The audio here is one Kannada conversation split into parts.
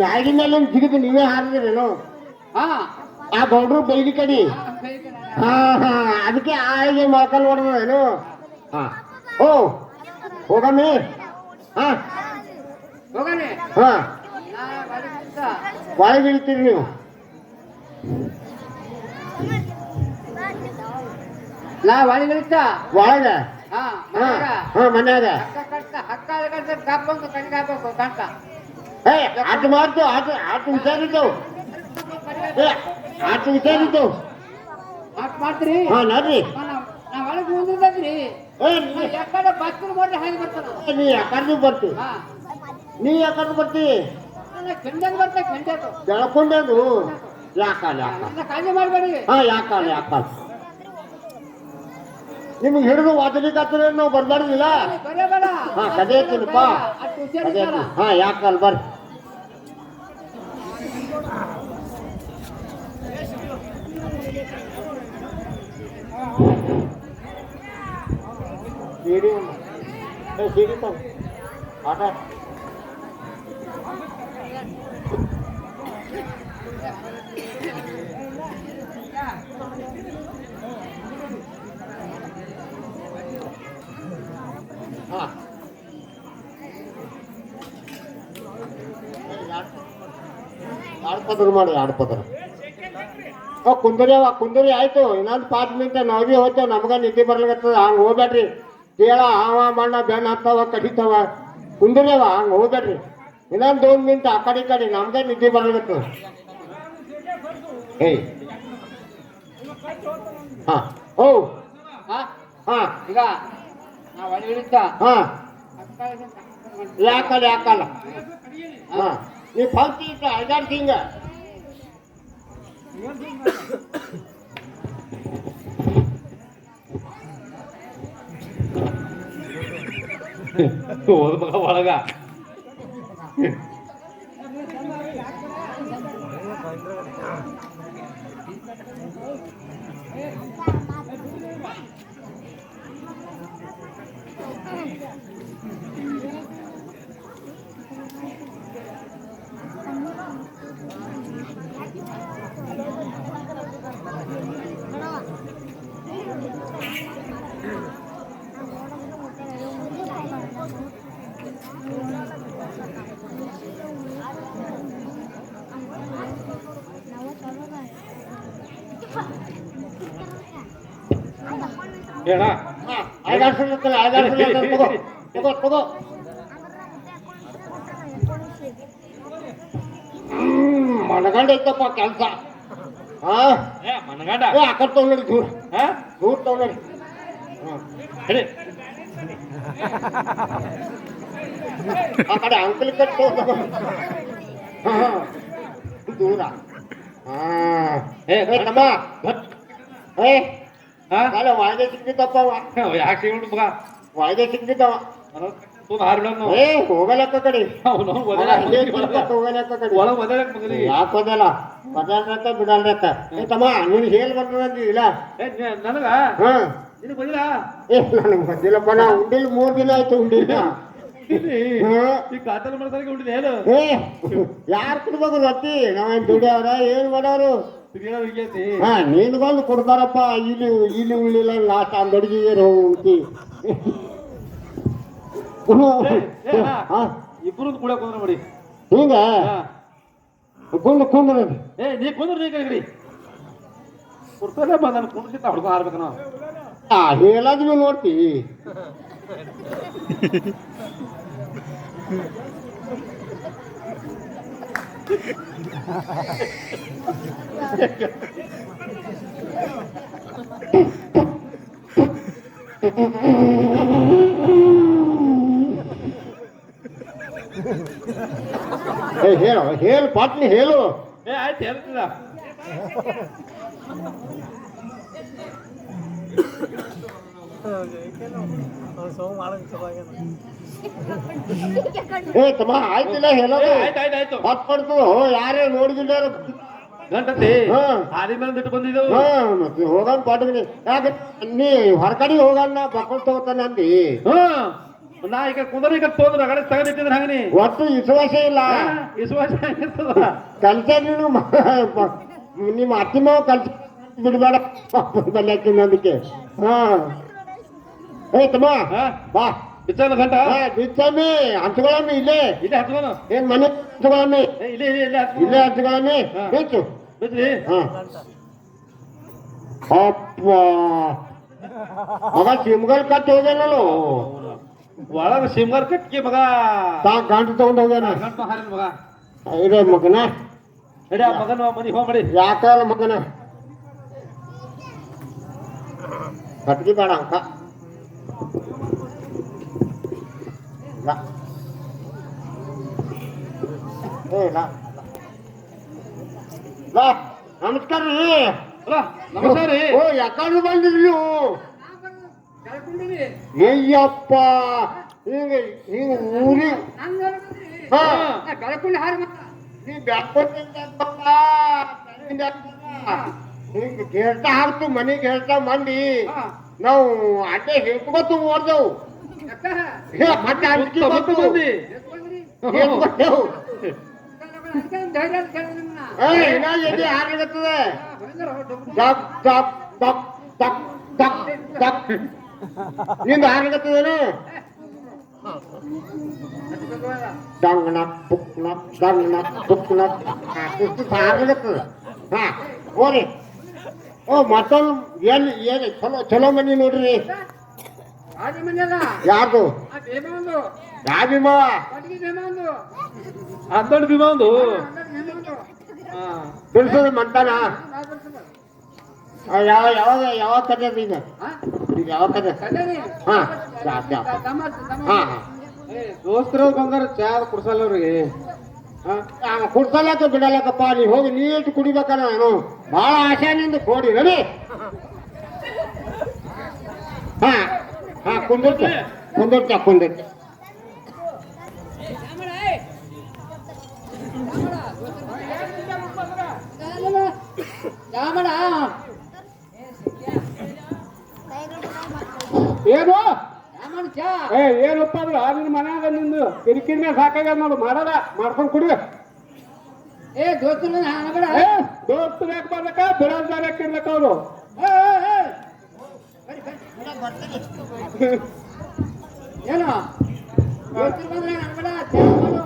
ಮ್ಯಾಗಿನ ಮೇಲೆ ಜಿಗಿದು ನೀವೇ ಹಾರಿದ್ರೇನು? ಹಾ ಆ ಗೌಡ್ರು ಬೈಲಿ ಕಡಿ. ಹಾ ಹಾ ಅದಕ್ಕೆ ಆಳಿಗೆ ಮೊಳಕಲ್ ಹೊಡೆದೇನು? ಹಾ ಓ ಹೋಗಮ್ಮಿ. ಹಾ ಹೋಗನೆ ಹಾ ಒಳಗೆ ಇಳ್ತೀರಿ ನೀವು. ನಾ ಒಳಗಿಳಿತ ಒಳಗ ಹಾ ಹಾ ಹಾ ಮನ್ಯಾಗ ಹಕ್ಕ ಕಾಪಂತ ಕಣ್ಗಾಬೇಕು ಕಾಣ್ತ ಏ ಆಟ ಮಾಡ್ತು ಆಟ ವಿಚಾರಿದ್ದವು. ಏ ಆಟ ವಿಚಾರಿದ್ದವು. ಮಾಡ್ತೀರಿ ಹಾ ನೋಡ್ರಿ. ನಾ ಒಳಗೆ ಮುಂದ್ರಿ ಏ ಯಾಕಂದ್ರೆ ಬಸ್ಸಿನ ಮೊದಲು ಹಾಗೆ ಬರ್ತಾನ. ನೀ ಯಾಕಂದ್ರೆ ಬರ್ತಿ? ಹಾ ನೀ ಯಾಕಂದ್ರೆ ಬರ್ತಿ? ಕೆಂಡದ ಬರ್ತಾ ಕೆಂಡದು ಬೆಳ್ಕೊಂಡದು ಯಾಕಲ್ಲ ಕಾಳಜಿ ಮಾಡಬೇಡಿ. ಹಾ ಯಾಕಲ್ಲ ನಿಮ್ಗೆ ಹಿಡಿದು ವಾಚಲಿಕ್ಕೆ ನಾವು ಬರ್ಬಾರ್ದಿಲ್ಲ. ಬರಬೇಡ ಹಾ ಕದೇತೀನಿಪ್ಪ. ಹಾ ಯಾಕಲ್ಲ ಬರ್ರಿ. ಸೀಡಿ ಸೀಡಿ ತ ಆಟ ಹಾ ಆಡ್ಪದ್ರ ಮಾಡಿ ಆಡ್ಪದ್ರ. ಕುಂದರಿ ಆಯ್ತು. ಇನ್ನೊಂದು 5 ಮಿನಿಟ್ ನಾವೇ ಹೋಗ್ತೇವೆ. ನಮ್ಗ ನಿದ್ದೆ ಬರ್ಲಿಕತ್ತದ. ಹಂಗೆ ಹೋಗ್ಬೇಡ್ರಿ. ಕೇಳ ಹಾವ ಮಣ್ಣ ಬೆಣ್ಣ ಹತ್ತವ ಕಡಿತಾವ. ಕುಂದರಿಯವ ಹಂಗೆ ಹೋಗ್ಬೇಡ್ರಿ. ಇನ್ನೊಂದು 2 ಮಿನಿಟ್ ಆ ಕಡೆ ಈ ಕಡೆ ನಮ್ಗೆ ನಿದ್ದೆ ಬರ್ಲಿಕತ್ತದ. ಏಯ್ ಹಾ ಓ ಹಾ ಈಗ ನಾ ಒಳಗಿಳಿತ ಹಾ ಯಾಕಲ್ಲ ಹಾ ನೀ ಫಲ್ತಿ ಇಟ್ಟ ಅಲ್ದಾಡ್ತಿ ಹಿಂಗ. ಹೋದ ಮಗ ಒಳಗ ಹೇಳ ತಗೋ ಮನಗಂಡ ಐತಪ್ಪ ಕೆಲ್ಸ. ಹಾ ಮನಗಂಡ ಆಕಡೆ ತಗೊಂಡಿ ದೂರ ತಗೊಂಡಿ. ಹೇಳಿ ಆ ಕಡೆ ಅಂಕಲ್ ಕಟ್ಟು ದೂರ. ತಮ್ಮ ಅಲ್ಲ ಒಳಗೆ ಸಿಕ್ಕಿದ್ದಪ್ಪ. ಯಾಕೆ ಸಿಗೋಣ ಮಗ ಒಳಗೆ ಸಿಕ್ಕಿದ್ದವ. ಏ ಹೋಗಲಕ್ಕ ಕಡೆ ಹೋಗಲಕ್ಕ ಕಡೆ ಒಳಗೆ ಒದಲಕ್ ಮಗನಿಗೆ ಯಾಕೆ ಹೋದಲ್ಲ ಬದಲ್ರಕ್ಕ ಬಿಡಲ್ರಕ್ಕ. ಏ ತಮ್ಮ ನೀನ್ ಹೇಳಿ ಬರ್ತದಂದಿಲ್ಲ ನನಗ ಹಾ ನಿನಗೆ ಬಂದಿಲ್ಲ. ಏ ನನಗೆ ಬಂದಿಲ್ಲಪ್ಪ. ನಾ ಉಂಡಿಲ್ 3 ದಿನ ಆಯ್ತು ಉಂಡಿಲ್ಲ. ಈ ಕಾತಲ್ ಮಾಡ್ತಾರೆ ಉಂಡಿದೆ ಹೇಳು. ಏ ಯಾರು ಕೊಡ್ಬೇಕು ರೊಟ್ಟಿ? ನಾವೇನ್ ದುಡಿಯವ್ರ ಏನ್ ಮಾಡೋರು? ಹಾ ನೀನ್ಗೊಂದು ಕೊಡ್ತಾರಪ್ಪ. ಇಲ್ಲಿ ಉಳಿಲ್ಲ ಲಾಸ್ಟ್ ಅಂಗಡಿಗೆ ಹೋಗಿ ಇಬ್ರು ಕೂಡ ಕುಂದ್ರ ಮಾಡಿ ಹಿಂಗ ಕುಂದ್ರ ನೀ ಕುಂದ್ರ ನೀ ಕಡೆ ಕೊಡ್ತಾನೆ ಬಂದ ಕುಂಡ್ಸಿತ್ತ ಹೊಡ್ಕೊಂಡು ಹಾರ್ಬೇಕು ನಾವು. ಹೇಳೋದು ನೋಡ್ತಿ. ಹೇಳು ಪಾಟ್ನಿ ಹೇಳು. ಆಯ್ತು ಹೇಳ್ತಿಲ್ಲ. ಏ ತಮ್ಮ ಆಯ್ತಿಲ್ಲ ಹೇಳೋದು. ಆಯ್ತು ಹೊತ್ತು ಕೊಡ್ತು ಯಾರೇ ನೋಡಿದಿಲ್ಲ ಗಂಟತಿ ಹಾದಿ ಮೇಲೆ ಬಿಟ್ಟು ಬಂದಿದ್ದೆವು. ಮತ್ತೆ ಹೋಗನ್ ಪಾಟ್ನಿ ಯಾಕೆ ನೀ ಹೊರಗಡೆ ಹೋಗಲ್ಲ ಬಕ್ಕೊಂಡು ತಗೋತಾನೆ ಅಂದಿ. ನಾ ಈಗ ಕುಂದ್ರ ಈಗ ತೋದ್ರ ಅಗಡೆ ತಗದಿಟ್ಟಿದ್ರ ಹಂಗನಿ ಒಟ್ಟು ವಿಶ್ವಾಸ ಇಲ್ಲ ವಿಶ್ವಾಸ ಹೆಂಗಿರ್ತದ ಕಲ್ಸ ನೀನು ನಿಮ್ಮ ಅತ್ತಿ ಮಾವ ಕಲ್ಸ ಬಿಡಬೇಡ ಬಲ್ಯಾಕಿ ಅನ್ನೋದಕ್ಕೆ ಹಾ ಏ ತಮ್ಮ ಹಾ ಬಾ ಬಿಚ್ಚನ ಗಂಟ ಬಿಚ್ಚಮ್ಮಿ ಹಂಚ್ಕೊಳಮ್ಮಿ ಇಲ್ಲೇ ಇಲ್ಲೇ ಹತ್ಕೋನು ಏನ್ ಮನೆ ಹಂಚ್ಕೊಳಮ್ಮಿ ಇಲ್ಲೇ ಇಲ್ಲೇ ಇಲ್ಲೇ ಇಲ್ಲೇ ಹಂಚ್ಕೊಳಮ್ಮಿ ಹಾ. ಬಿಚ್ಚು ಬಿಚ್ರಿ ಹಾ ಅಪ್ಪ ಮಗ ಸಿಮ್ಗಲ್ ಕಟ್ ಹೋಗ್ಯಾನಲ್ಲೋ ಒಳಗ ಸಿಂಗರ್ ಕಟ್ಗೆ ಮಗ ತಾ ಗಂಟು ತಗೊಂಡ್ ಹೋಗ್ಯಾನ ಗಂಟ ಹಾರಿನ ಮಗ ಇದೆ ಮಗನ ನಡಿ ಆ ಮಗನ ಮನಿ ಹೋಗ್ ಮಾಡಿ ಯಾಕಲ್ಲ ಮಗನ ಕಟ್ಗಿ ಬೇಡ ಅಂಕ ಇಲ್ಲ. ಏ ಇಲ್ಲ. ಇಲ್ಲ. ನಮಸ್ಕಾರ ರೀ ಅಲ್ಲ ನಮಸ್ಕಾರ ರೀ ಓ ಯಾಕಂದ್ರೆ ಬಂದಿದ್ರಿ ನೀವು ಕಳ್ಕೊಂಡಿರಿ ಅಯ್ಯಪ್ಪ ಹಿಂಗ ಹಿಂಗ ಊರಿ ಹಾ ಕಳ್ಕೊಂಡು ಹಾರಿ ಮತ್ತ ನೀ ಬ್ಯಾಕ್ಕೊಟ್ಟಿಂದ ಹಿಂಗ ಕೇಳ್ತಾ ಹಾಕ್ತು ಮನೆಗೆ ಹೇಳ್ತಾ ಮಂದಿ ನಾವು ಅಡ್ಡೆ ಹೇಳ್ಕೊತು ಓಡ್ದೆವು ಯಾಕ ಮತ್ತೆ ಅಂಜಿಕೆ ಮತ್ತೆ ಬಂತು. ಬಂದಿ ಎತ್ಕೊಂಡ್ರಿ ಹೇಳ್ಕೊಟ್ಟೆವು. ಅದಕ್ಕೆ ಧೈರ್ಯ ಅಂತ ಕೇಳಿದೆ ನಿಮ್ಮನ್ನ ಇನ್ನ ಎದೆ ಹಾರ್ಲಿಕತ್ತದ ಬಂದ್ರ ಹೊರಟು ಟಕ್ ಟಕ್ ಟಕ್ ಟಕ್ ಟಕ್ ಟಕ್ ನಿಂದ ಹಾರ್ಲಿಕತ್ತದೇನು ಡಂಗ್ನ ಪುಕ್ನ ಡಂಗ್ನ ಪುಕ್ನ ಹಾರ್ಲಿಕತ್ತದ ಹಾ ಹೋರಿ ಓ ಮತ್ತೊಂದು ಎಲ್ಲಿ ಏನು ಚಲೋ ಚಲೋ ಮನಿ ನೋಡ್ರಿ ಆದಿ ಮನೆಯಲ್ಲ ಯಾರ್ದು ಆ ಭೀಮ ಒಂದು ಯಾ ಭೀಮವ ಕೊಟ್ಟಿಗೆ ಭೀಮ ಒಂದು ಅಂದೊಡ್ ಭೀಮ ಒಂದು ಭೀಮ ಒಂದು ತಿಳಿಸೋದು ಮಂತಾನ ನಾವು ಬರ್ತೀವಿ. ಯಾವ ಯಾವಾಗ ಯಾವಾಗ ಕತೆ ಅದು ಈಗ ಹಾ? ಈಗ ಯಾವಾಗ ಕತೆ ಕಲ್ಯಾಣಿ. ಹಾ ಚಾ ಹಾ ಹಾ ದೋಸ್ತರ ಬಂಗಾರ ಚಾ ಕುಡ್ಸಲ್ಲ ಅವ್ರಿಗೆ ಕುಡ್ಸಲಕ್ಕ ಬಿಡಲಕ್ಕಪ್ಪ ನೀ ಹೋಗಿ ನೀಟ್ ಕುಡಿಬೇಕಲ್ಲ ನಾನು ಬಹಳ ಆಶಾನಿಂದ ಕೊಡಿ ನಡಿ ಹಾ ಹಾ ಕುಂದಿರ್ತೆ ಕುಂದಿರ್ತೆ ಯಾಮಡ ಏನು ಯಾಮಣ ಚಾ ಏ ಏನಪ್ಪ ಅಂದ್ರ ನಿನ್ನ ಮನ್ಯಾಗ ನಿಂದು ಕಿರಿಕಿರಿ ಮೇಲೆ ಸಾಕಾಗ್ಯದ ನೋಡು ಮಾಡಲ್ಲ ಮಾಡ್ಕೊಂಡು ಕುಡಿ ಏ ದೋಸ್ತರು ಹಾನಬೇಡ ಏ ದೋಸ್ತರು ಯಾಕೆ ಬರ್ಬೇಕ ಬಿಡೋದ್ ಬೇರೆ ಇರ್ಬೇಕ ಅವರು ಏನು ದೋಸ್ತರು ಬಂದ್ರೆ ಹಾನಬೇಡ ಚಾ ಮಾಡು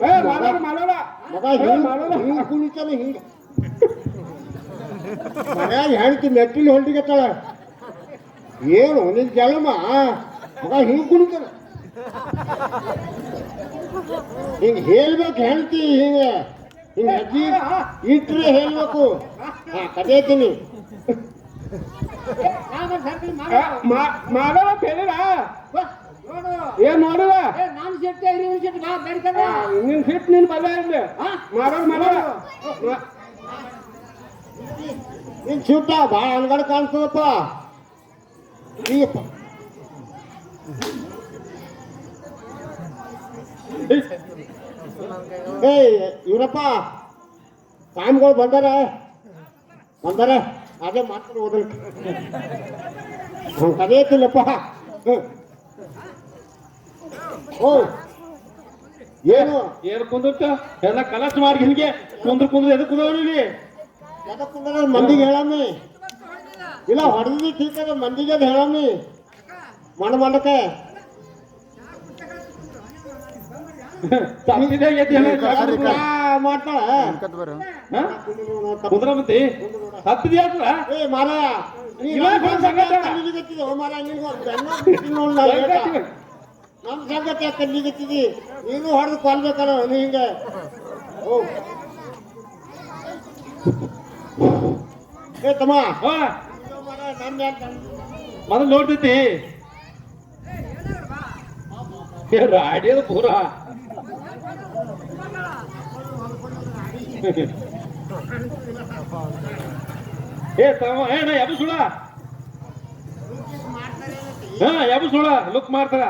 ಏ ಮಾಡಲ್ಲ ಮಾಡಲ್ಲ ಮಗ ಏ, ಮಾಡಲ್ಲ ಹಿಂಗ್ ಕುಣಿತಾನೆ ಹಿಂಗ ಮನ್ಯಾಗ ಹೆಣ್ತಿ ಮೆಟ್ಟಿಲು ಹೊಲ್ಟಿಗತ್ತಾಳ ಏನು ನಿನ್ ಜಲಮ ಮಗ ಹಿಂಗ್ ಕುಣಿತಾನ ಹಿಂಗ್ ಹೇಳ್ಬೇಕು ಹೆಣ್ತಿ ಹಿಂಗ ಹಿಂಗ ಅಜ್ಜಿ ಇಟ್ರೆ ಹೇಳ್ಬೇಕು ಹಾ ಕದೇತೀನಿ ಯಾಮಣ ಸರ್ಕಲ್ ಏ, ಮಾಡಲ್ಲ ಅಂತ ಹೇಳಿಲ್ಲ ನೋಡು ಏನ್ ನೋಡಿಲ್ಲ ಏ ನಾನು ಸಿಟ್ಟು ಇವ್ರು ಸಿಟ್ಟು ಬಾ ಬೇಡ್ಕದ ನಿನ್ ಸಿಟ್ ನಿನ್ ಬಲ್ಲ ಇರ್ಲಿ ಮಾಡಲ್ಲ ಮಾಡಲ್ಲ ನಿನ್ ಚೂಟ ಭಾಳ ಅನ್ಗಡೆ ಕಾಣಿಸ್ತದಪ್ಪ ಈಗಪ್ಪ ಏಯ್ ಇವ್ರಪ್ಪ ಕಾಮ್ಗಳು ಬಂದಾರ ಅದೇ ಮಾತಾಡಿ ಹೋದಲ್ ಕದೇತಿಲ್ಲಪ್ಪ ಓ ಏನು ಏನ್ ಕುಂದಿರ್ತ ಎಲ್ಲ ಕಲಸ್ ಮಾಡಿ ಹಿಂಗೆ ಕುಂದ್ರ ಎದಕ್ ಕುಂದ್ರಿ ಎದಕ್ ಕುಂದ್ರ ಮಂದಿಗೆ ಹೇಳಮ್ಮಿ ಇಲ್ಲ ಹೊಡೆದಿ ಠೀಕ್ ಅದ ಮಂದಿಗೆ ಅದು ಹೇಳಮ್ಮಿ ಮಂಡಕ್ಕೆ ಮಾಡ್ತಾಳ ಕುಂದ್ರ ಮತ್ತಿ ಹತ್ತು ದಿವಸ ಏ ಮಾರಾಯ ಇಲ್ಲ, ಸಂಗತ. ನಮ್ ಸಂಗತಿ ಯಾಕೆ ಕಲ್ಲಿಗತ್ತಿದಿ ನೀನು ಹೊಡೆದು ಕೊಲ್ಬೇಕಲ್ಲ ನೀ ಹಿಂಗ ಓ ಏ ತಮ್ಮ ಮೊದಲು ನೋಡ್ತೈತಿ ರಾಡಿಯೋದು ಪೂರ ಏ ತಮ್ಮ ಏನ ಯಾರು ಸುಳ ಹಾ ಯಾರು ಸುಳ ಲುಕ್ ಮಾಡ್ತಾರ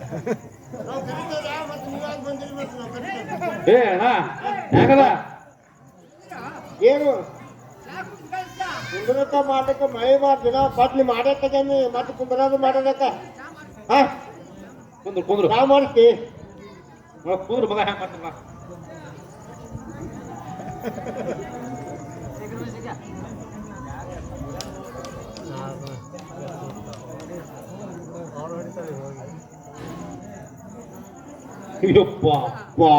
ನಾವು ಕರೀತೇವೆ, ಮತ್ತೆ ನೀವ್ಯಾಕೆ ಬಂದಿರಿ ಮತ್ತೆ ನಾವು ಕರೀತೇವೆ. ಏ ಅಣ್ಣ ಯಾಕದ ಏನು ಕುಂದ್ರಕ ಮಾಡಕ್ಕೆ ಮಳೆ ದಿನ ಬದ್ಲಿ ಮಾಡೇ ತಗೇನಿ ಮತ್ತೆ ಕುಂದ್ರದು ಮಾಡೋದಕ್ಕ ಹಾ ಕುಂದ್ರು ಯಾವ ಮಾಡಿಸ್ತಿ ಕುಂದ್ರು ಮಗ ಹೆಂಗ್ ಮಾಡ್ತಾನ ಅಯ್ಯಪ್ಪ ವಾ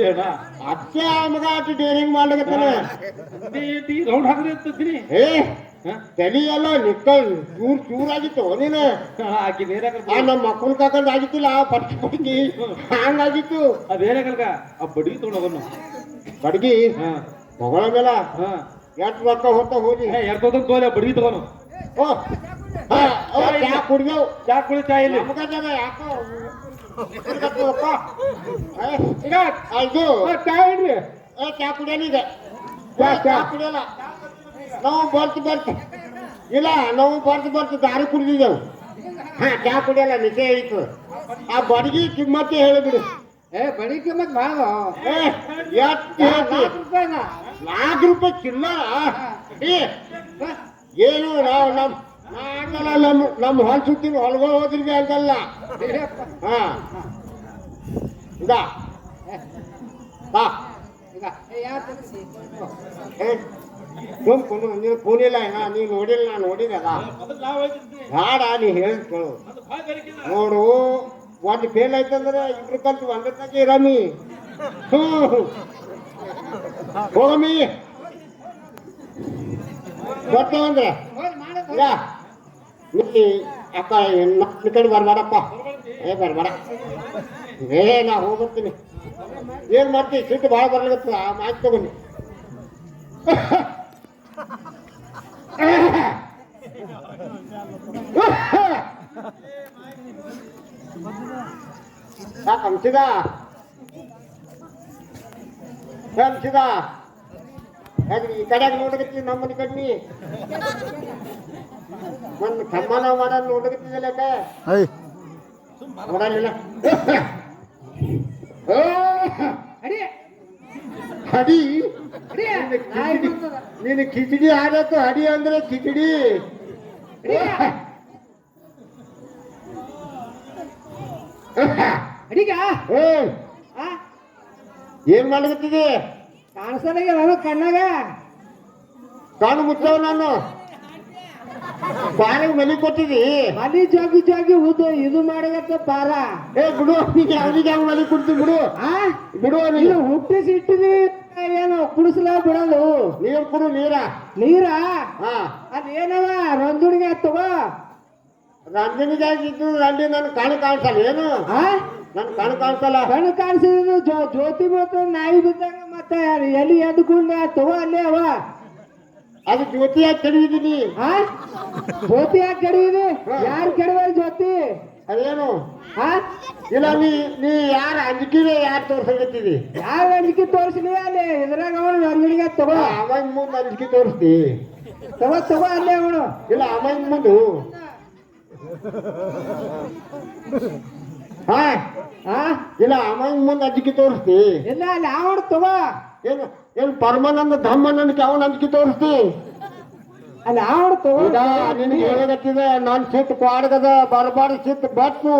ಏನ ಅಚ್ಚೆ ಮಗ ಅಷ್ಟು ಡೇರಿಂಗ್ ಮಾಡ್ಲಕತ್ತಾನೆ ರೌಂಡ್ ಹಾಕ್ರಿ ಅಂತೀನಿ ಏ ತಲಿ ಎಲ್ಲ ನಿಕ್ಕಲ್ ಚೂರಾಗಿತ್ತು ನೀನು ಆಕಿ ಬೇರೆ ಆ ನಮ್ಮ ಮಕ್ಕಳು ಕಾಕಂಡ್ ಆಗಿತ್ತಿಲ್ಲ ಪಟ್ಟಿ ಪಟ್ಟಿ ಹಂಗಾಗಿತ್ತು ಅದೇನಾಗಲ್ಗ ಆ ಬಡಿ ತೊಗೊಂಡು ಬಡ್ಗಿ ಹಾ ಮಗಳ ಮೇಲ ಹಾ ಎಷ್ಟು ರೊಕ್ಕ ಹೊತ್ತ ಹೋಗಿ ಎರ್ತದ ತೋಲೆ ಬಡಿ ತಗೋನು ಓ ಹಾ ಓ ಚಾ ಕುಡ್ದೇವು ಚಾ ಕುಳಿ ಚಾ ಇಲ್ಲಿ ನಮಗದ ಯಾಕೋ ಕುಡ್ದಪ್ಪ. ಏ, ಈಗ ಇದು ಚಾ ಇಡ್ರಿ ಏ ಚಾ ಕುಡಿಯಲ್ಲ ಈಗ ಚಾ ಕುಡಿಯಲ್ಲ ನಾವು ಬರ್ತು ಇಲ್ಲ ನಾವು ಬರ್ತು ದಾರಿ ಕುಡಿದಿದ್ದೆವು ಹಾ ಚಾ ಕುಡಿಯಲ್ಲ ನಿಜ ಹೇಳಿತ್ತು ಆ ಬಡಗಿ ಕಿಮ್ಮತ್ತೆ ಹೇಳಿಬಿಡು ಏ ಬಡಿ ಕಿಮ್ಮತ್ ಭಾಳ ಏ ಎಷ್ಟು ಹೇಳ್ತಿ ರೂಪಾಯಿನ ₹4 ಚಿಲ್ಲರ ಏ ಏನು ನಾವು ನಮ್ಮ ಹೊಲ ಸುತ್ತೀನಿ ಹೊಲಗಳು ಹೋದ್ರಿಗೆ ಅಂತಲ್ಲ ಹಾ ಈಗ ಬಾ ಈಗ ಯಾರು ಸುಮ್ಕೊಂಡು ನೀನು ಫೋನ್ ಇಲ್ಲ ನೀನು ನೋಡಿಲ್ಲ ನಾನು ನೋಡಿದಲ್ಲ ಬೇಡ ನೀ ಹೇಳ್ಕೊಳ್ಳು ನೋಡು ಒಂದು ಫೇಲ್ ಆಯ್ತಂದ್ರೆ ಇಬ್ರು ಕಲ್ತು ಒಂದಕ್ಕೆ ಇರಮಿ ಹೋಗಮ್ಮಿ ಗೊತ್ತಂದ್ರೆ ಇಲ್ಲ ನೀ ಅಕ್ಕ ನನ್ನ ಕಡೆ ಬರ್ಬೇಡಪ್ಪ ಏ ಬರ್ಬೇಡ ಏ ನಾ ಹೋಗ್ಬರ್ತೀನಿ ಏನ್ ಮಾಡ್ತೀವಿ ಸಿಟ್ಟು ಭಾಳ ಬರ್ಲಿಕ್ಕೆ ಮಾತು ತಗೊಂಡು ಯಾಕೆ ಹಂಸಿದ ಯಾಕೆ ಈ ಕಡೆಗೆ ನೋಡಕತ್ತಿ ನಮ್ಮನೆ ಕಡ್ನಿ ಒಂದು ಕಮ್ಮನ ಮಾಡೋದು ನೋಡಕತ್ತಿದ್ದಲ್ಲ ನೋಡಲಿಲ್ಲ ಅಡಿ ಅಡಿ ಅಡಿ ನೀನು ಕಿಚಡಿ ಆಡತ್ತು ಅಡಿ ಅಂದ್ರೆ ಕಿಚಡಿ ಅಡಿಗ ಏನ್ ಮಾಡಕತ್ತಿದೆ ಕಾಣಿಸಲಿಗೆ ನಾನು ಕಣ್ಣಾಗ ಕಾಣು ಮುಚ್ಚವ ನಾನು ಬಾರಿಗೆ ಮನೆ ಕೊಟ್ಟಿದಿ ಮಲಿ ಜೋಗಿ ಇದು ಮಾಡಗತ್ತ ಪಾರ ಏ ಬಿಡು ಅವನಿಗೆ ಹೆಂಗ್ ಮನೆ ಕೊಡ್ತೀನಿ ಬಿಡು ಬಿಡು ನೀನು ಹುಟ್ಟಿಸಿ ಇಟ್ಟಿದಿ ಏನು ಕುಡಿಸಲ ಬಿಡೋದು ನೀರು ಕೊಡು ನೀರ ಹಾ ಅದೇನವ ರಂಜುಣಿಗೆ ತಗೋ ರಂಜನಿಗೆ ಇದ್ದು ರಂಡಿ ನನ್ ಕಣ್ಣು ಕಾಣಿಸಲ್ಲ ಏನು ನನ್ ಕಣ್ಣು ಕಾಣಿಸಲ್ಲ ಕಣ್ಣು ಕಾಣಿಸಿದ್ರು ಜ್ಯೋತಿ ಬೀಳ್ತ ನಾಯಿ ಬಿದ್ದಾಗ ಮತ್ತೆ ಎಲ್ಲಿ ಎದ್ಕೊಂಡು ತಗೋ ಅಲ್ಲೇ ಅವ ಅದು ಜ್ಯೋತಿಯಾಗಿ ಕೆಡವಿದ್ದೀನಿ ಜ್ಯೋತಿ ಯಾಕೆ ಕೆಡವಿದಿ ಯಾರು ಕೆಡವ ಜ್ಯೋತಿ ಅದೇನು ಇಲ್ಲ ನೀ ಯಾರ ಅಂಜಿಕೆಗೆ ಯಾರು ತೋರ್ಸಕತ್ತಿದಿ ಯಾವ ಅಂಜಿಕೆ ತೋರಿಸ್ಲಿ ಅಲ್ಲಿ ಇದ್ರಾಗ ಅವನು ರಂಜುಣಿಗೆ ತಗೋ ಅವನ್ ಮುಂದೆ ಅಂಜಿಕೆ ತೋರಿಸ್ತಿ ತಗೋ ಅಲ್ಲೇ ಅವನು ಇಲ್ಲ ಅವನ್ ಮುಂದು ಇಲ್ಲ ಅವನ್ ಮುಂದೆ ಅಂಜಿಕೆ ತೋರಿಸ್ತಿ ಇಲ್ಲ ಅಲ್ಲಿ ಅವನು ತಗೋ ಏನು ಪರಮಾನಂದ ಧರ್ಮಾನಂದಕ್ಕೆ ಅವನ ಅಂಜಿಕೆ ತೋರಿಸ್ತಿ ಅಲ್ಲಿ ಅವನು ತಗೋ ನಿನಗೆ ಹೇಳಕತ್ತಿದೆ ನಾನು ಸಿಟ್ಟು ಪಾಡ್ಗದ ಬರಬಾರ್ದು ಸಿಟ್ಟು ಬಟ್ಟು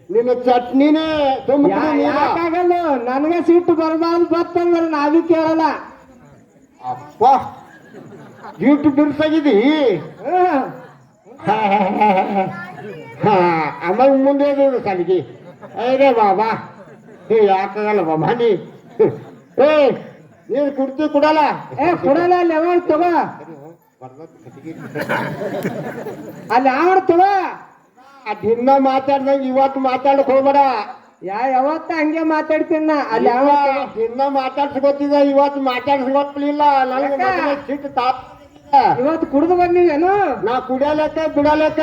ನಿನ್ನ ಚಟ್ನಿನೇ ಯಾಕಾಗಲ್ಲ ನನಗೆ ಸಿಟ್ಟು ಬರಬಾರ್ದು ಬತ್ತಂದ್ರೆ ನಾವೂ ಕೇಳಲ್ಲ ಅಪ್ಪ ಜೀಟು ಬಿರ್ಸಾಗಿದಿ ಅಮ್ಮ ಮುಂದೆ ಸಲಿಗೆ ಏನೇ ಬಾಬಾ ಯಾಕಾಗಲ್ಲ ಬಾಬಾ ಏ ನೀನು ಕುಡಲ್ಲ ಕೊಡಲ್ಲ ಅಲ್ಲಿ ಅವನು ತಗೋ ಅಲ್ಲಿ ಅವನು ತಗೋ ದಿನ ಮಾತಾಡ್ದಂಗ ಇವತ್ತು ಮಾತಾಡಕ್ ಹೋಗ್ಬೇಡ ಯಾವತ್ತ ಹಂಗೆ ಮಾತಾಡ್ತೀನ ಅಲ್ಲಿ ಅಲ್ಲ ದಿನ ಮಾತಾಡ್ಸ್ಕೊತಿದ್ದ ಇವತ್ತು ಮಾತಾಡ್ಸ್ಕೊಟ್ಲಿಲ್ಲ ನನಗೆ ಸಿಟ್ಟು ತಾಪ ಇವತ್ತು ಕುಡ್ದು ಬಂದಿವೇನು ನಾ ಕುಡಿಯಲಕ್ಕ ಬಿಡಲಕ್ಕ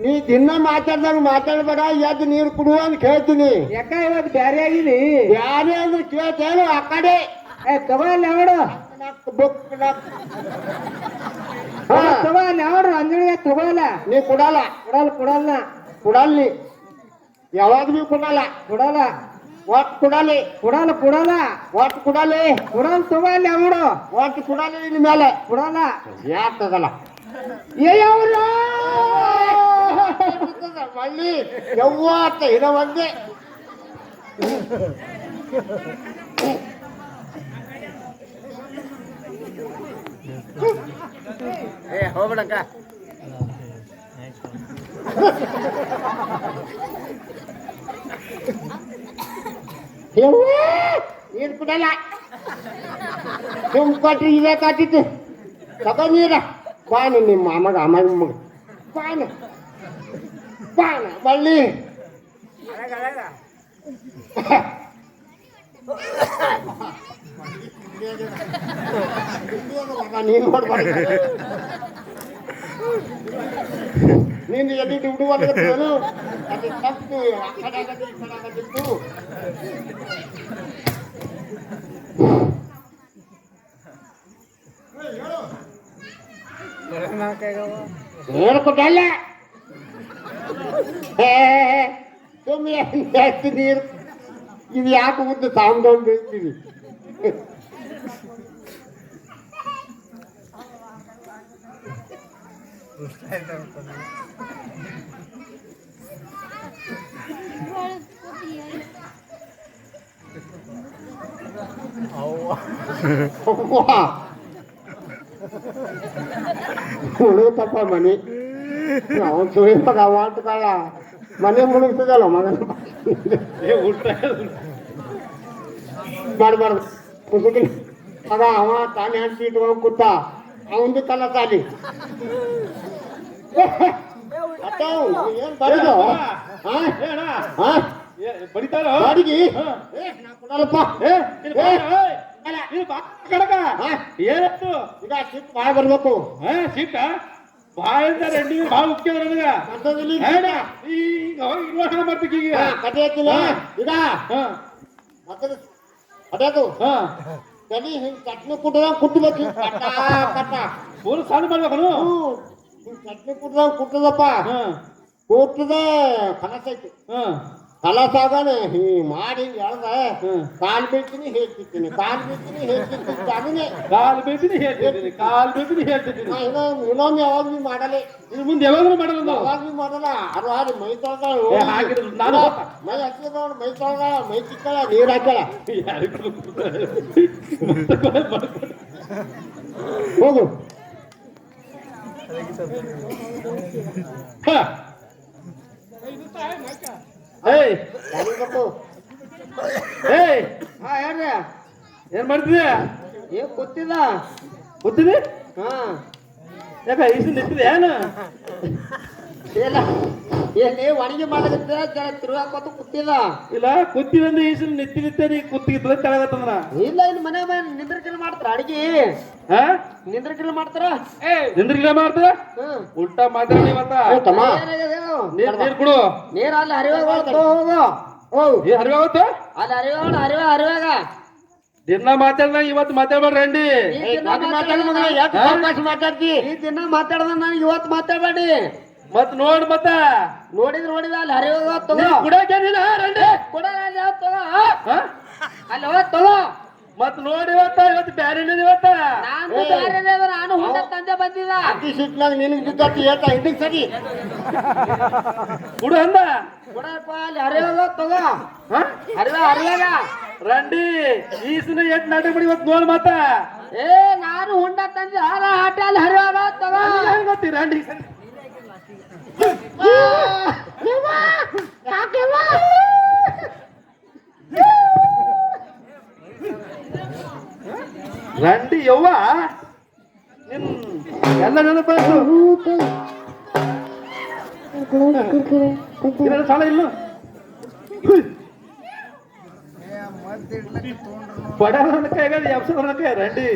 ನೀ ದಿನ ಮಾತಾಡ್ದಂಗ ಮಾತಾಡ್ಬೇಡ ಎದ್ದು ನೀರು ಕುಡುವ ಅಂತ ಕೇಳ್ತೀನಿ ಯಾಕ ಇವತ್ತು ಬ್ಯಾರೆ ಆಗಿದಿ ಯಾರೇ ಅಂದ್ರೆ ಕೇಳ್ತೇನು ಆ ಕಡೆ ತಗೋ ಅಲ್ಲಿ ಅವಡು ತಗೋ ಅಲ್ಲಿ ಅವಡು ಅಂಜಣಿಗೆ ತಗೋಲ್ಲ ನೀ ಕೊಡಲ್ಲ ಕೊಡಲ್ಲ ಕೊಡಲ್ಲಿ ಯಾವಾಗ ಭೀ ಕೊಡಲ್ಲ ಕೊಡಲ್ಲ ಒಟ್ಟು ಕೊಡಲಿ ಕೊಡಲ್ಲ ಕೊಡಲ್ಲ ಒಟ್ಟು ಕೊಡಲಿ ಕೊಡಲ್ಲ ತಗೋ ಅಲ್ಲಿ ಅವರು ಒಟ್ಟು ಕೊಡಲಿ ಇನ್ ಮೇಲೆ ಕೊಡಲ್ಲ ಯಾಕದಲ್ಲ ಏಯವ್ರು ಮಳ್ಳಿ ಯವ್ವ ಅಂತ ಏನೋ ಒಂದೇ ಹೋಗ್ಬಿಡಕ್ಕ ಯವ್ವ ನೀರು ಕೊಡಲ್ಲ ಸುಮ್ ಕೊಟ್ರಿ ಇದೇ ಕಾಟಿತ್ತು ತಗೋ ನೀರ ಬಾನು ನಿಮ್ಮ ಮಾಮಗ ಅಮ್ಮಗ ಮಗ ಬಾನು ಬಾನ ಬಳ್ಳಿ ನೀನ್ ನೋಡ್ಬಾರ್ದು ನೀನು ಎಲ್ಲಿ ದುಡ್ಡುವಂತನು ಅದು ತಪ್ಪು ಆ ಕಡೆ ಆಗದು ಈ ಕಡೆ ಆಗದಿತ್ತು ಹೇಳ್ಕೊಟ್ಟಲ್ಲ ಸುಮ್ಮನೆ ಜಾಸ್ತಿ ನೀರು ಇದು ಯಾಕೆ ಉದ್ದು ಸಾಂಬ್ದೊಂದು ಬೀಳ್ತೀವಿ ಮುಳುಗುತ್ತಪ್ಪ ಮನೆ ಅವನ್ ಸುಳಿ ಮಗ ಅವಾಂಟ್ಗಳ ಮನೆ ಮುಳುಗ್ತದಲ್ಲ ಮಗನ ಮಾಡಬಾರ್ದು ಕುಸುಕಿ ಮಗ ಅವ ತಾನೇ ಹಂಚಿ ಇಟ್ಕೊಂಡು ಕೂತ ಅವಂದು ಕಲ್ಲ ತಾಲಿ ಏನ್ ಬರೋದು ಬಡಿತಾರ ಬಾಡಿಗೆ ಕೊಡಲ್ಲಪ್ಪ ಕಡಕ ಏನತ್ತು ಈಗ ಸಿಟ್ಟು ಭಾಳ ಬರ್ಬೇಕು ಸೀಟ ಭಾಳ ರೆಡ್ಡಿ ಭಾಳ ಮುಖ್ಯ ನನಗ ಈಗ ಹೋಗಿ ಮಾಡ್ತೀವಿ ಈಗ ಕತೆ ಹಾಕಿಲ್ಲ ಈಗ ಮತ್ತೆ ಅಡ್ಯಾದು ತಲೆ ಹಿಂಗ್ ಚಟ್ನಿ ಕುಟ್ಟದಂಗ ಕುಟ್ಟಬೇಕು ಕಟ್ಟ ಕಟ್ಟ ಫುಲ್ ಸಣ್ಣ ಮಾಡ್ಬೇಕು ಹಿಂಗ್ ಚಟ್ನಿ ಕುಟ್ಟದಂಗ ಕುಟ್ಟದಪ್ಪ ಕೂತದೆ ಕನಸ ಐತಿ ಕಲಸ ಆಗಾನೆ ಹಿಂಗ್ ಮಾಡಿ ಹಿಂಗ್ ಎಳ್ದ ಕಾಲ್ ಬೀಳ್ತೀನಿ ಹೇಳ್ತಿರ್ತೀನಿ ಕಾಲ್ ಬೀಳ್ತೀನಿ ಹೇಳ್ತಿರ್ತೀನಿ ಅದನ್ನೇ ಕಾಲ್ ಬೀಳ್ತೀನಿ ಹೇಳ್ತಿದ್ದೀನಿ ಕಾಲ್ ಬೀಳ್ತೀನಿ ಹೇಳ್ತಿದ್ದೀನಿ ಇನ್ನೊಮ್ಮೆ ಯಾವಾಗ ಭೀ ಮಾಡಲಿ ಇನ್ನು ಮುಂದೆ ಯಾವಾಗಲೂ ಮಾಡಲ್ಲ ನಾವು ಯಾವಾಗ ಭೀ ಮಾಡಲ್ಲ ಅದು ಹಾಡಿ ಮೈ ತೊಳ್ದ ಹಾಕಿದ್ರು ನಾನು ಮೈ ಹಚ್ಚಿದ ನೋಡಿ ಮೈ ತೊಳ್ದ ಮೈ ಚಿಕ್ಕಳ ನೀರ್ ಹಾಕ್ಯಾಳ ಹೋಗು ಏಯ್ ಯಾರಿಗಪ್ಪು ಏಯ್ ಹಾ ಹೇಳ್ರಿ ಏನ್ ಮಾಡ್ತಿದ್ದೆ ಏನ್ ಗೊತ್ತಿಲ್ಲ ಗೊತ್ತಿದೆ ಹಾ ಯಾಕ ಈಸು ನಿಂತಿದೆ ಏನು ಇಲ್ಲ ಎಲ್ಲಿ ಒಣಗಿ ಮಾಡಕತ್ತ ಜರ ತಿರುಗಾಕೋತ ಕೂತಿಲ್ಲ ಇಲ್ಲ ಕುತ್ತಿದಂದ್ರೆ ಈಸು ನಿಂತಿರುತ್ತೆ ನೀ ಕುತ್ತಿಗಿದ್ರೆ ಕೆಳಗತ್ತಂದ್ರ ಇಲ್ಲ ಇಲ್ಲಿ ಮನೆ ನಿಂದ್ರಕಿಲ್ ಮಾಡ್ತಾರ ಅಡಿಗೆ ಹಾ ನಿಂದ್ರಕಿಲ್ ಮಾಡ್ತಾರ ನಿಂದ್ರಿಲ್ಲ ಮಾಡ್ತಾರ ಹ್ಮ್ ಉಲ್ಟಾ ಮಾತಾಡಿ ಮತ್ತ ತಮ್ಮ ನೀರ್ ಕೊಡು ನೀರ್ ಅಲ್ಲಿ ಹರಿವಾಗ ಹೋಗು ಹೋಗು ಈ ಹರಿವಾಗತ್ತ ಅಲ್ಲಿ ಹರಿವಾಗ ಹರಿವಾಗ ದಿನ ಮಾತಾಡ್ದ ಇವತ್ತು ಮಾತಾಡ್ಬೇಡ್ರಿ ಅಂಡಿ ಮಾತಾಡ್ತಿ ಈ ದಿನ ಮಾತಾಡ್ದ ನನಗೆ ಇವತ್ತು ಮಾತಾಡಬೇಡಿ ಮತ್ ನೋಡ್ ಮತ್ತ ನೋಡಿದ್ರ ಅಲ್ಲಿ ಹರಿವಾಗ ತಗೋ ಕುಡಕೇನಿಲ್ಲ ರಂಡಿ ಕೊಡಲ್ಲ ಅಲ್ಲಿ ಯಾವ್ದ್ ತಗೋ ಹಾ? ಅಲ್ಲಿ ಹೋಗ್ ತಗೋ ಮತ್ ನೋಡಿ ಇವತ್ತು ಬ್ಯಾರೆ ಇವತ್ತ ನಾನು ಬೇರೆನೇ ಅದ, ನಾನು ಹುಟ್ಟ ತಂದೆ ಬಂದಿಲ್ಲ ಅತಿ ಸಿಟ್ನಾಗ ನಿನಗೆ ಬಿದ್ದತಿ ಹೇಳ್ತಾ ಹಿಂದಕ್ಕೆ ಸರಿ ಕುಡು ಅಂದ ಕೊಡಪ್ಪ ಅಲ್ಲಿ ಹರಿವಾಗ ತಗೋ ಹಾ? ಹರಿವಾಗ ರಂಡಿ ಈಸಿನ ಎಟ್ ನಾಟಕ ಮಾಡಿ ಇವತ್ತು ನೋಡ್ ಮತ್ತ ಏ ನಾನು ಹುಂಡ ತಂದೆ ಹಾರ ಆಟ ಅಲ್ಲಿ ಹರಿವಾಗ ತಗೋ ಗೊತ್ತಿ ರಂಡಿ ರಂಡಿ ಯವ್ವ ನಿನ್ ಎಲ್ಲ ನೆನಪಾಯ್ತು ಇದರ ಸಾಲ ಇಲ್ಲ ಬಡವನ ಕೈಗಾದ ಎಬ್ಸೋದ್ರ ಕೈ ರಂಡಿ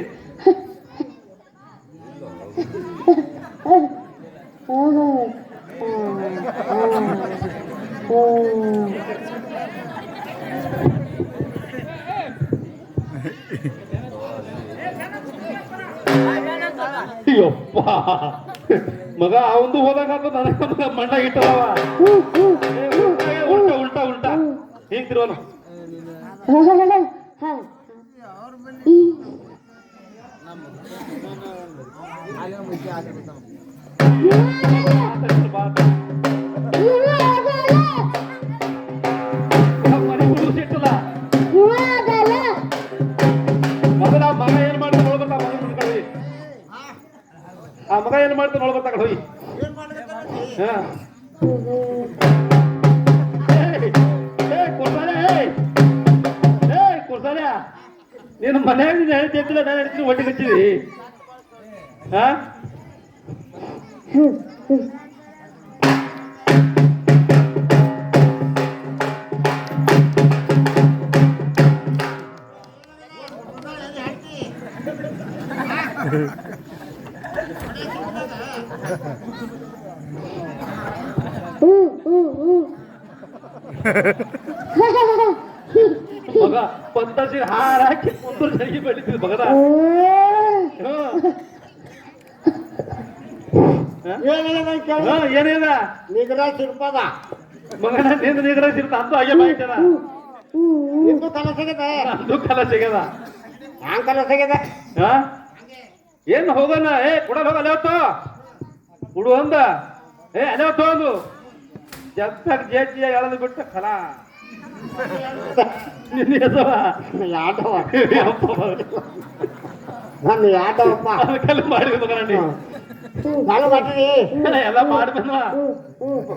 ಯಪ್ಪ ಮಗ ಅವಂದು ಹೋದಾಗ ನನಗೆ ಮಗ ಮಣ್ಣ ಇಟ್ಟದವ ಉಲ್ಟಾ ಉಲ್ಟಾ ಉಲ್ಟಾ ಹಿಂಗ್ ತಿರುವನು ಮೊದಲ ಮಗ ಏನ್ ಮಾಡ್ತಾನೆ ನೋಡ್ಬರ್ತಾ ಆ ಮಗ ಏನ್ ಮಾಡ್ತಾನೆ ನೋಡ್ಬರ್ತಾಗ ಹೋಗಿ ಕುರ್ಸಾಲೆ ನೀನು ಮನೆಯಾಗ ನೀನು ಹೇಳ್ತಿದ್ದಿಲ್ಲ ನಾನು ಹೇಳ್ತೀನಿ ಒಟ್ಟಿಗೆ ಹಚ್ಚಿದಿ ಹಾ ಮಗ ಪಂತಾಸಿ ಹಾರ ಹಾಕಿ ಮುಂದೂರು ಸರಿಗೆ ಬೆಳಿತೀವಿ ಮಗದ ಏನಿದ ನಿಗ್ರ ಸಿರ್ಪದ ಮಗನ ನಿಂದ ನಿಗ್ರ ಸಿರ್ತ ಅಂತೂ ಹಾಗೆ ಬಾಯ್ತದ ನಿಂದು ಕಲಸಾಗ್ಯದ ನಂದು ಕಲ ಸಿಗದ ಹ್ಯಾಂಗ ಕಲಸಾಗ್ಯದ ಏನ್ ಹೋಗೋಣ ಕೊಡಲ್ ಹೋಗ ಅಲ್ಲೇ ಹೊತ್ತು ಕುಡು ಅಂದ ಅಲ್ಲೇ ಹೊತ್ತು ಒಂದು ಜಗ್ತಾಗ ಜೇಜಿಯ ಎಳೆದು ಬಿಟ್ಟ ಖಲ ನಿನ್ನ ಹೆಸವ ಯಾದವ ನನ್ನ ಯಾದವಪ್ಪ ಅದಕ್ಕೆಲ್ಲ ಮಾಡಿದ್ವಿ ಮಗ ನಡಿ ನಾನು ಮಾಡ್ತೀನಿ ಎಲ್ಲ ಮಾಡಿ ಬಂದ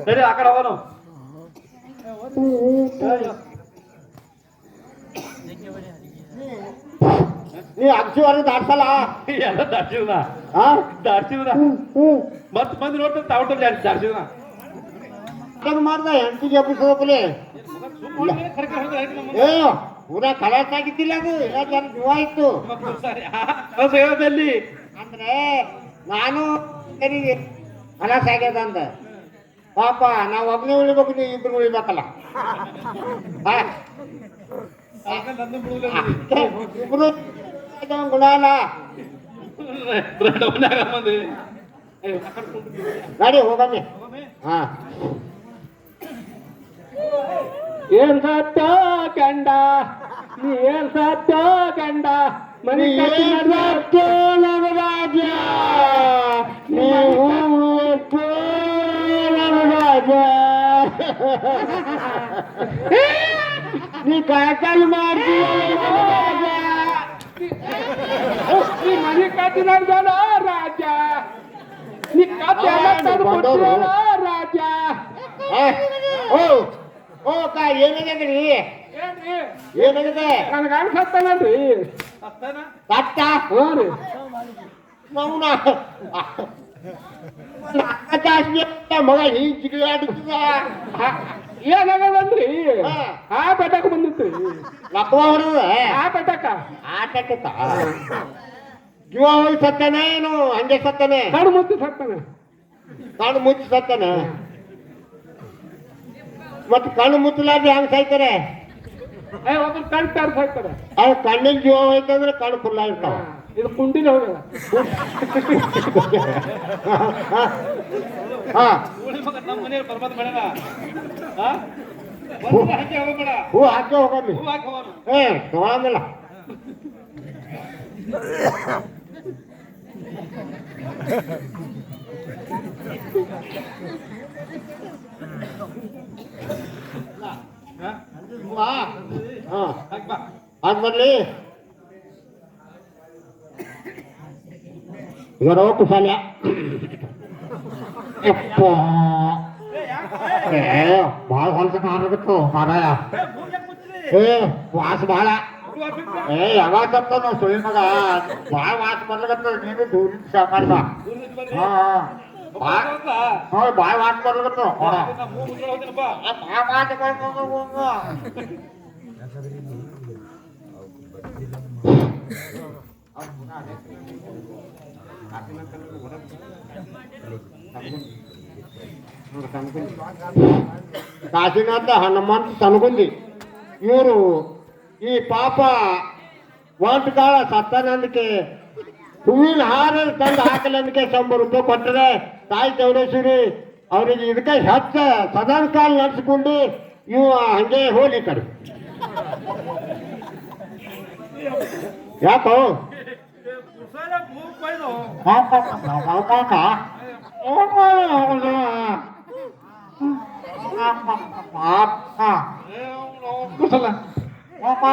ಸರಿ ಆ ಕಡೆ ಹೋಗೋನು ನೀ ಅಕ್ಷಿವಾರ ದಾಟ್ಸಲ್ಲ ಎಲ್ಲ ದಾಡ್ಸಿದ್ನ ದಾಡ್ಸಿದ್ನ ಮತ್ ಮಂದಿ ನೋಡ್ತಾರೆ ತಾವಟ ದಾಡ್ಸಿದ್ನ ಮಾಡ್ದ ಹೆಂಡತಿಗೆ ಎಬ್ಬಿಸೋಪಲೆ ಏ ಪೂರಾ ಕಲಾಸ ಆಗಿದ್ದಿಲ್ಲ ಅದು ಎಲ್ಲ ಜನ ಜೀವ ಇತ್ತು ಅಲ್ಲಿ ಅಂದ್ರೆ ನಾನು ಕಲಾಸ ಆಗ್ಯದ ಅಂದ ಪಾಪ ನಾವ್ ಒಬ್ನೇ ಉಳಿಬೇಕು ನೀವು ಇಬ್ರು ಉಳಿಬೇಕಲ್ಲ ಇಬ್ರು ಗುಣ ಅಲ್ಲ ಗಾಡಿ ಹೋಗಮ್ಮಿ ಹಾ ಏನ್ ಸತ್ತ ಗಂಡ ನೀ ಏನ್ ಸತ್ತ ಗಂಡ ಮನಿ ರಾಜ ನೀವು ರಾಜ ನೀ ಕಾಕಲ್ ಮಾಡ್ತೀಯ ಮನಿ ಕಟ್ಟಿನ ರಾಜ ನೀ ಕಟ್ಟ ರಾಜ ಓ ಕಾ ಏನಾಗ್ಯದ್ರಿ ಏನಾಗಿದೆ ನನ್ ಗಂಡ ಸತ್ತಾನಲ್ರಿ ಕಟ್ಟ ಹ್ಞೂ ರೀ ಮೌನ ಮಗ ಹೀಗ್ ಜಿಗಿಯಾಡುತ್ತಿದ ಏನಾಗದಂದ್ರಿ ಆ ಬೆಟ್ಟಕ ಬಂದಿತ್ರಿ ಲಕ್ವ ಹೊಡೆದ ಆ ಬೆಟ್ಟಕ ಆಟಕ್ಕ ಜೀವ ಹೋಗಿ ಸತ್ತಾನೆ ಏನು ಹಂಗೆ ಸತ್ತಾನೆ ಕಡು ಮುಚ್ಚಿ ಸತ್ತಾನೆ ಕಣ್ಣು ಮುಚ್ಚಿ ಸತ್ತಾನೆ ಮತ್ ಕಣ್ಣು ಮುಚ್ಚಲಾರ್ದೆ ಹೆಂಗ್ ಸಾಯ್ತಾರೆ ಒಬ್ರು ಕಣ್ ತಾರ್ ಸಾಯ್ತಾರೆ ಅವ್ ಕಣ್ಣಿನ ಜೀವ ಹೋಯ್ತಂದ್ರೆ ಕಣ್ಣು ಫುಲ್ ಆಗಿರ್ತಾವ ಇದು ಕುಂಡಿನ ಹೋಗಲ್ಲ ಹಾ ನಮ್ಮ ಮನೆಯಲ್ಲಿ ಬರ್ಬಾದ್ ಬೇಡ ಹಾಕಿ ಹೋಗ್ಬೇಡ ಹೂ ಹಾಕಿ ಹೋಗಮ್ಮಿ ಹೂ ಹಾಕಿ ಹೋಗೋನು ತಗೊಳಂಗಿಲ್ಲ ಹಾಕಿ ಬಾ ಅದ್ ಬರ್ಲಿ ಇವರ ಕುಶಾಲ್ಯ ಭಾಳ ಹೊಲಸ ಕಾಣಬೇಕು ಮಾರಾಯ ವಾಸ ಭಾಳ ಯಾವಾಗ ತಪ್ಪ ನಾವು ಸುಳಿ ಮಗ ಭಾಳ ವಾಸ ಬರ್ಲಕತ್ತ ನೀನು ದೂರಿಂದ ಸಾಕಾಡ್ದ ಭಾಳ ವಾಸ ಬರ್ಲಕತ್ತ ಕಾಶಿನಾಥ ಹನುಮಂತ ತನಗುಂದಿ ಇವರು ಈ ಪಾಪ ಒಂಟು ಕಾಳ ಸತ್ತಾನಂದಕ್ಕೆ ಹೂವಿನ ಹಾರ ತಂದು ಹಾಕಲಂದಕ್ಕೆ 100 ರೂಪಾಯಿ ಕೊಟ್ಟರೆ ತಾಯಿ ಚೌಡೇಶ್ವರಿ ಅವ್ರಿಗೆ ಇದಕ್ಕೆ ಹೆಚ್ಚ ಸದಾ ಕಾಲ ನಡೆಸ್ಕೊಂಡು ಇವು ಹಂಗೆ ಹೋಲಿ ಕಡೆ ಯಾಕೋ ಕುಸಲ ಹೋಗ